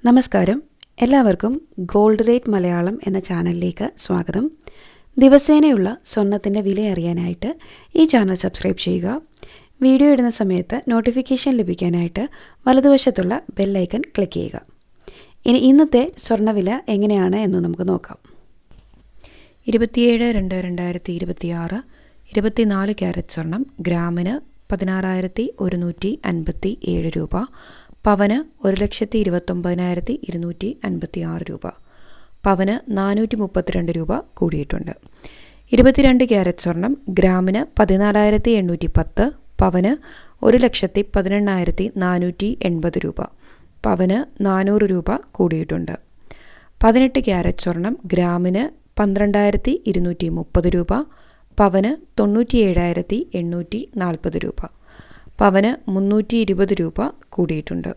നമസ്കാരം, എല്ലാവർക്കും gold rate Malayalam എന്ന ചാനലിലേക്ക് സ്വാഗതം. ദിവസേനയുള്ള സ്വർണത്തിൻ്റെ വില അറിയാനായിട്ട് ഈ ചാനൽ സബ്സ്ക്രൈബ് ചെയ്യുക. വീഡിയോ ഇടുന്ന സമയത്ത് നോട്ടിഫിക്കേഷൻ ലഭിക്കാനായിട്ട് വലതുവശത്തുള്ള ബെല്ലൈക്കൺ ക്ലിക്ക് ചെയ്യുക. ഇനി ഇന്നത്തെ സ്വർണ്ണവില എങ്ങനെയാണ് എന്ന് നമുക്ക് നോക്കാം. 27/2/2026 24 ക്യാരറ്റ് സ്വർണം ഗ്രാമിന് 16,157 രൂപ, പവന് 1,29,256 രൂപ, പവന് 432 രൂപ കൂടിയിട്ടുണ്ട്. 22 ക്യാരറ്റ് സ്വർണം ഗ്രാമിന് 14,810, പവന് 1,18,480 രൂപ, പവന് 400 രൂപ കൂടിയിട്ടുണ്ട്. 18 ക്യാരറ്റ് സ്വർണം ഗ്രാമിന് 12,230 രൂപ, പവന് 97,840 രൂപ, പവന് 320 രൂപ കൂടിയിട്ടുണ്ട്.